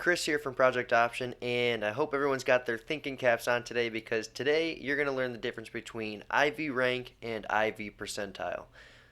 Chris here from Project Option, and I hope everyone's got their thinking caps on today because today you're going to learn the difference between IV rank and IV percentile.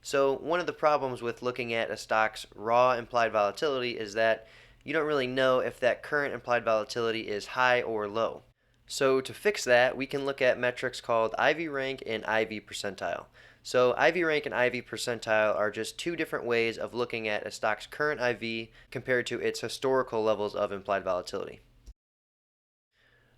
So one of the problems with looking at a stock's raw implied volatility is that you don't really know if that current implied volatility is high or low. So to fix that, we can look at metrics called IV rank and IV percentile. So IV rank and IV percentile are just two different ways of looking at a stock's current IV compared to its historical levels of implied volatility.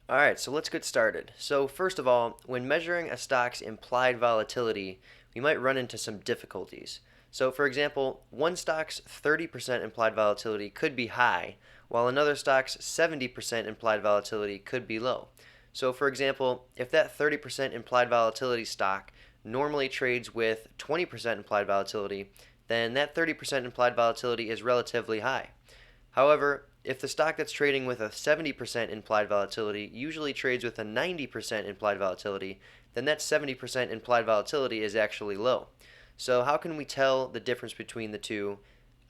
Alright, so let's get started. So first of all, when measuring a stock's implied volatility, we might run into some difficulties. So for example, one stock's 30% implied volatility could be high, while another stock's 70% implied volatility could be low. So for example, if that 30% implied volatility stock normally trades with 20% implied volatility, then that 30% implied volatility is relatively high. However, if the stock that's trading with a 70% implied volatility usually trades with a 90% implied volatility, then that 70% implied volatility is actually low. So how can we tell the difference between the two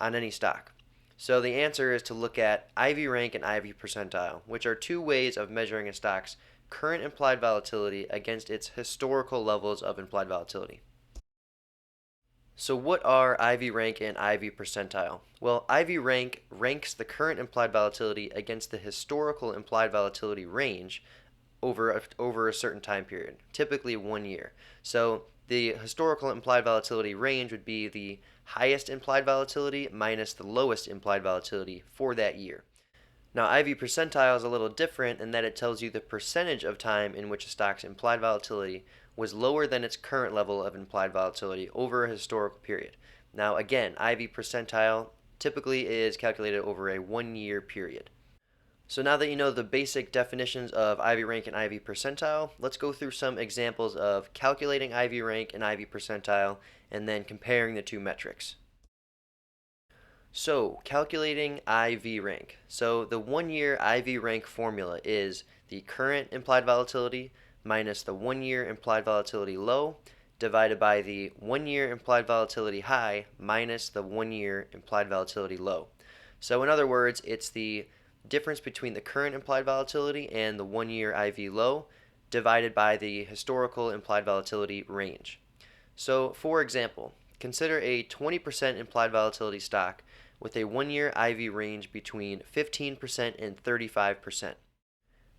on any stock? So the answer is to look at IV rank and IV percentile, which are two ways of measuring a stock's current implied volatility against its historical levels of implied volatility. So what are IV rank and IV percentile? Well, IV rank ranks the current implied volatility against the historical implied volatility range over a certain time period, typically 1 year. So the historical implied volatility range would be the highest implied volatility minus the lowest implied volatility for that year. Now, IV percentile is a little different in that it tells you the percentage of time in which a stock's implied volatility was lower than its current level of implied volatility over a historical period. Now, again, IV percentile typically is calculated over a 1 year period. So now that you know the basic definitions of IV rank and IV percentile, let's go through some examples of calculating IV rank and IV percentile and then comparing the two metrics. So, calculating IV rank. So, the 1 year IV rank formula is the current implied volatility minus the 1 year implied volatility low divided by the 1 year implied volatility high minus the 1 year implied volatility low. So, in other words, it's the difference between the current implied volatility and the 1 year IV low divided by the historical implied volatility range. So, for example, consider a 20% implied volatility stock with a 1 year IV range between 15% and 35%.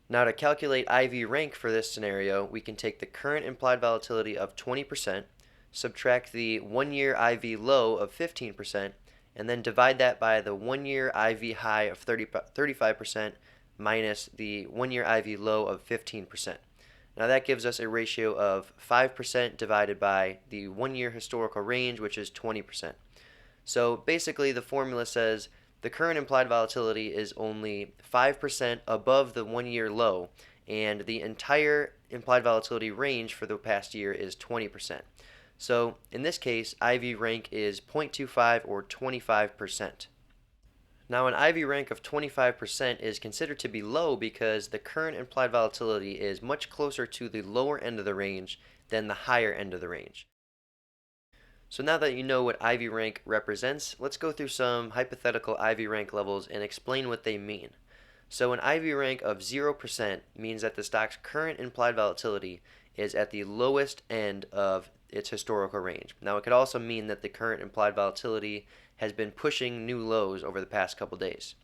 Now to calculate IV rank for this scenario, we can take the current implied volatility of 20%, subtract the 1 year IV low of 15%, and then divide that by the 1 year IV high of 35% minus the 1 year IV low of 15%. Now that gives us a ratio of 5% divided by the 1 year historical range, which is 20%. So basically the formula says the current implied volatility is only 5% above the 1 year low, and the entire implied volatility range for the past year is 20%. So in this case, IV rank is 0.25 or 25%. Now an IV rank of 25% is considered to be low because the current implied volatility is much closer to the lower end of the range than the higher end of the range. So now that you know what IV rank represents, let's go through some hypothetical IV rank levels and explain what they mean. So an IV rank of 0% means that the stock's current implied volatility is at the lowest end of its historical range. Now it could also mean that the current implied volatility has been pushing new lows over the past couple days.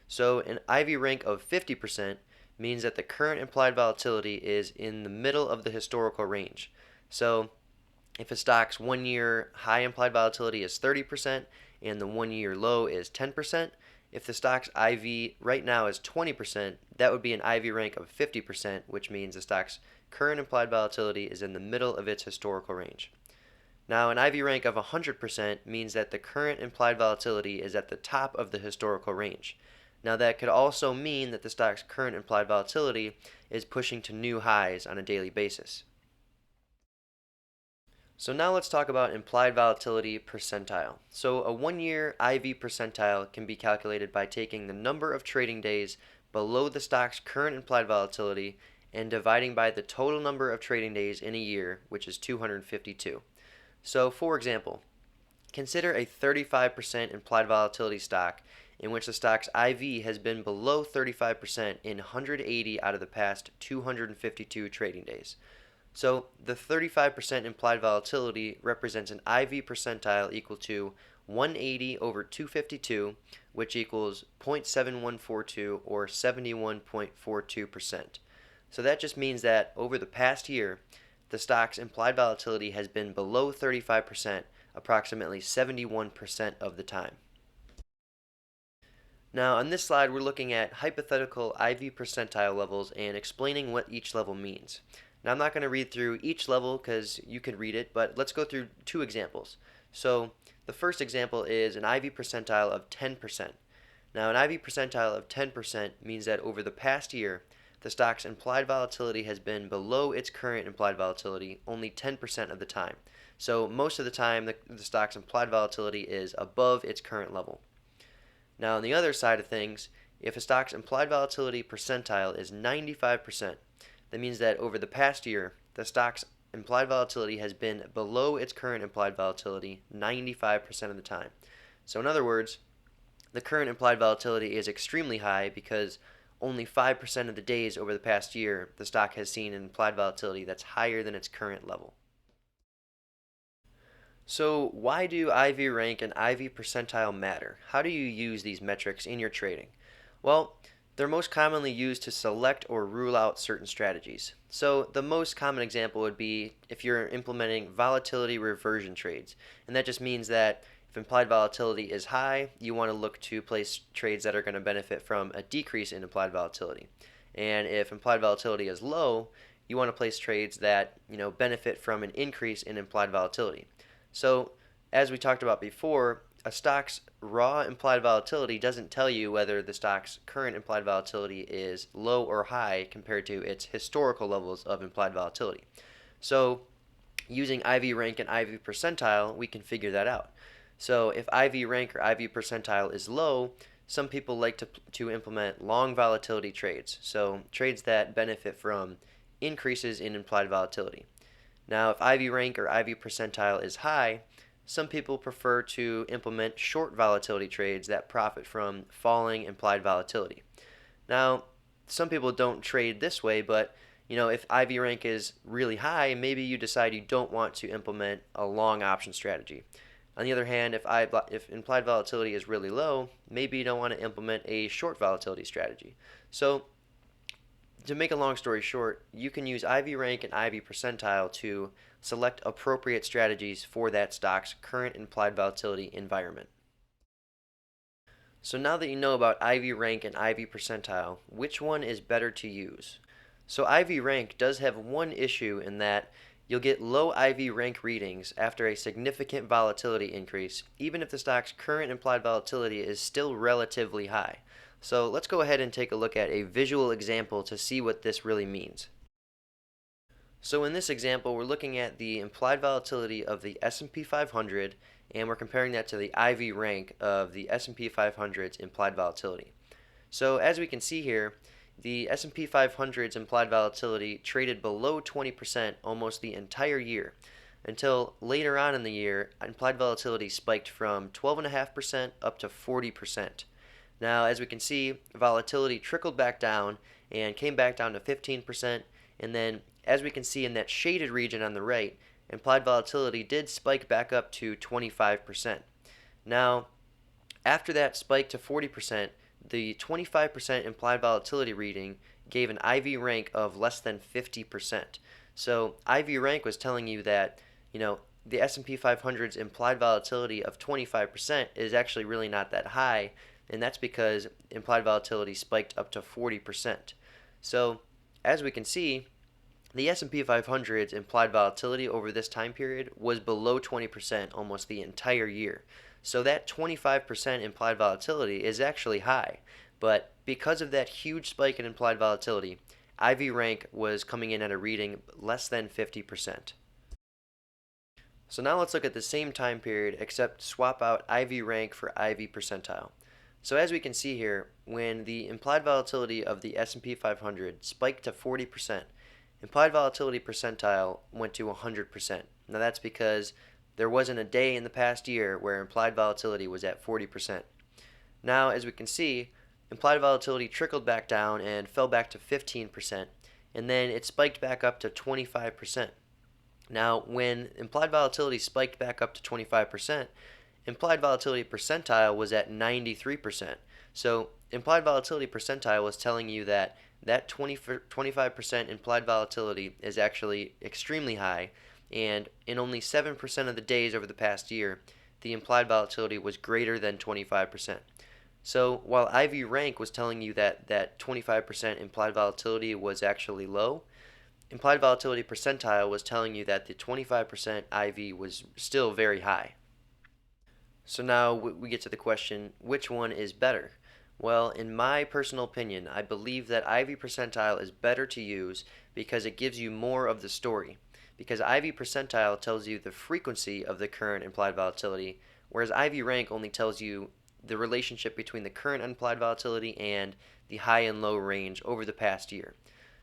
So an IV rank of 50% means that the current implied volatility is in the middle of the historical range. So if a stock's 1 year high implied volatility is 30% and the 1 year low is 10%, if the stock's IV right now is 20%, that would be an IV rank of 50%, which means the stock's current implied volatility is in the middle of its historical range. Now, an IV rank of 100% means that the current implied volatility is at the top of the historical range. Now, that could also mean that the stock's current implied volatility is pushing to new highs on a daily basis. So now let's talk about implied volatility percentile. So a 1 year IV percentile can be calculated by taking the number of trading days below the stock's current implied volatility and dividing by the total number of trading days in a year, which is 252. So for example, consider a 35% implied volatility stock in which the stock's IV has been below 35% in 180 out of the past 252 trading days. So the 35% implied volatility represents an IV percentile equal to 180 over 252, which equals 0.7142 or 71.42%. So that just means that over the past year, the stock's implied volatility has been below 35% approximately 71% of the time. Now on this slide we're looking at hypothetical IV percentile levels and explaining what each level means. Now I'm not going to read through each level because you can read it, but let's go through two examples. So the first example is an IV percentile of 10%. Now an IV percentile of 10% means that over the past year, the stock's implied volatility has been below its current implied volatility only 10% of the time. So most of the time the stock's implied volatility is above its current level. Now on the other side of things, if a stock's implied volatility percentile is 95%, that means that over the past year, the stock's implied volatility has been below its current implied volatility 95% of the time. So in other words, the current implied volatility is extremely high because only 5% of the days over the past year the stock has seen an implied volatility that's higher than its current level. So why do IV rank and IV percentile matter? How do you use these metrics in your trading? Well, they're most commonly used to select or rule out certain strategies. So the most common example would be if you're implementing volatility reversion trades. And that just means that if implied volatility is high, you want to look to place trades that are going to benefit from a decrease in implied volatility. And if implied volatility is low, you want to place trades that, benefit from an increase in implied volatility. So, as we talked about before, a stock's raw implied volatility doesn't tell you whether the stock's current implied volatility is low or high compared to its historical levels of implied volatility. So, using IV rank and IV percentile, we can figure that out. So, if IV rank or IV percentile is low, some people like to implement long volatility trades. So, trades that benefit from increases in implied volatility. Now, if IV rank or IV percentile is high, some people prefer to implement short volatility trades that profit from falling implied volatility. Now, some people don't trade this way, but if IV rank is really high, maybe you decide you don't want to implement a long option strategy. On the other hand, if implied volatility is really low, maybe you don't want to implement a short volatility strategy. So, to make a long story short, you can use IV rank and IV percentile to select appropriate strategies for that stock's current implied volatility environment. So now that you know about IV rank and IV percentile, which one is better to use? So IV rank does have one issue in that you'll get low IV rank readings after a significant volatility increase, even if the stock's current implied volatility is still relatively high. So let's go ahead and take a look at a visual example to see what this really means. So in this example, we're looking at the implied volatility of the S&P 500 and we're comparing that to the IV rank of the S&P 500's implied volatility. So as we can see here, the S&P 500's implied volatility traded below 20% almost the entire year until later on in the year, implied volatility spiked from 12.5% up to 40%. Now, as we can see, volatility trickled back down and came back down to 15%, and then as we can see in that shaded region on the right, implied volatility did spike back up to 25%. Now, after that spike to 40%, the 25% implied volatility reading gave an IV rank of less than 50%. So IV rank was telling you that, the S&P 500's implied volatility of 25% is actually really not that high, and that's because implied volatility spiked up to 40%. So, as we can see, the S&P 500's implied volatility over this time period was below 20% almost the entire year. So that 25% implied volatility is actually high, but because of that huge spike in implied volatility, IV rank was coming in at a reading less than 50%. So now let's look at the same time period except swap out IV rank for IV percentile. So as we can see here, when the implied volatility of the S&P 500 spiked to 40%, implied volatility percentile went to 100%. Now that's because there wasn't a day in the past year where implied volatility was at 40%. Now, as we can see, implied volatility trickled back down and fell back to 15%, and then it spiked back up to 25%. Now, when implied volatility spiked back up to 25%, implied volatility percentile was at 93%. So, implied volatility percentile was telling you that 25% implied volatility is actually extremely high, and in only 7% of the days over the past year, the implied volatility was greater than 25%. So while IV rank was telling you that 25% implied volatility was actually low, implied volatility percentile was telling you that the 25% IV was still very high. So now we get to the question, which one is better? Well, in my personal opinion, I believe that IV percentile is better to use because it gives you more of the story. Because IV percentile tells you the frequency of the current implied volatility, whereas IV rank only tells you the relationship between the current implied volatility and the high and low range over the past year.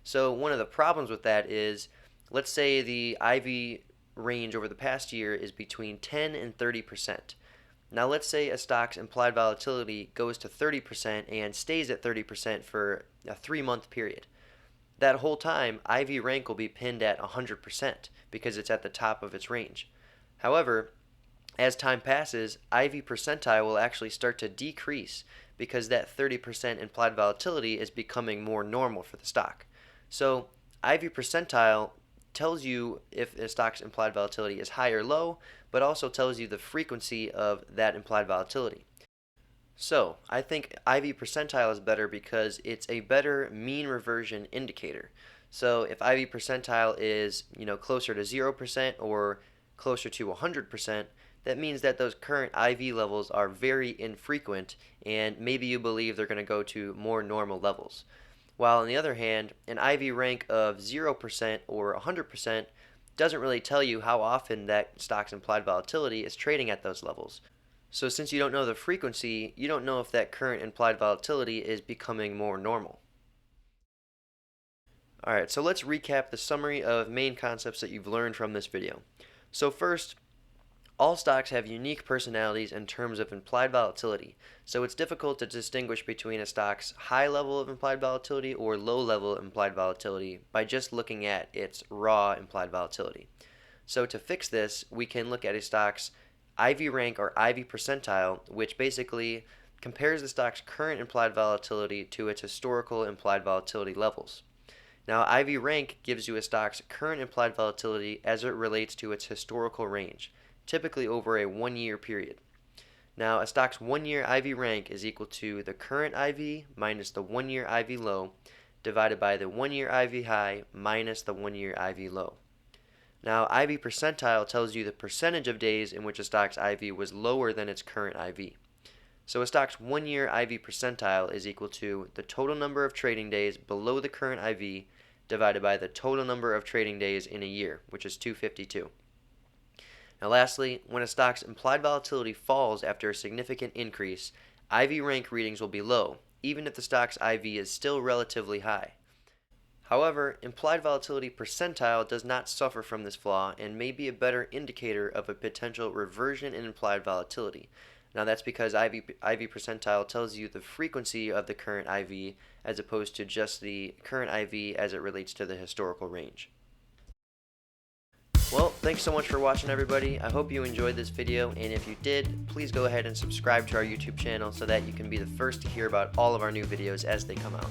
So one of the problems with that is, let's say the IV range over the past year is between 10 and 30%. Now let's say a stock's implied volatility goes to 30% and stays at 30% for a 3-month period. That whole time, IV rank will be pinned at 100% because it's at the top of its range. However, as time passes, IV percentile will actually start to decrease because that 30% implied volatility is becoming more normal for the stock. So IV percentile tells you if a stock's implied volatility is high or low, but also tells you the frequency of that implied volatility. So I think IV percentile is better because it's a better mean reversion indicator. So if IV percentile is closer to 0% or closer to 100%, that means that those current IV levels are very infrequent, and maybe you believe they're going to go to more normal levels. While on the other hand, an IV rank of 0% or 100% doesn't really tell you how often that stock's implied volatility is trading at those levels. So since you don't know the frequency, you don't know if that current implied volatility is becoming more normal. Alright, so let's recap the summary of main concepts that you've learned from this video. So first, all stocks have unique personalities in terms of implied volatility, so it's difficult to distinguish between a stock's high level of implied volatility or low level implied volatility by just looking at its raw implied volatility. So to fix this, we can look at a stock's IV rank or IV percentile, which basically compares the stock's current implied volatility to its historical implied volatility levels. Now, IV rank gives you a stock's current implied volatility as it relates to its historical range, typically over a 1-year period. Now, a stock's 1-year IV rank is equal to the current IV minus the 1-year IV low divided by the 1-year IV high minus the 1-year IV low. Now, IV percentile tells you the percentage of days in which a stock's IV was lower than its current IV. So a stock's 1-year IV percentile is equal to the total number of trading days below the current IV divided by the total number of trading days in a year, which is 252. Now lastly, when a stock's implied volatility falls after a significant increase, IV rank readings will be low, even if the stock's IV is still relatively high. However, implied volatility percentile does not suffer from this flaw and may be a better indicator of a potential reversion in implied volatility. Now that's because IV percentile tells you the frequency of the current IV as opposed to just the current IV as it relates to the historical range. Well, thanks so much for watching, everybody. I hope you enjoyed this video, and if you did, please go ahead and subscribe to our YouTube channel so that you can be the first to hear about all of our new videos as they come out.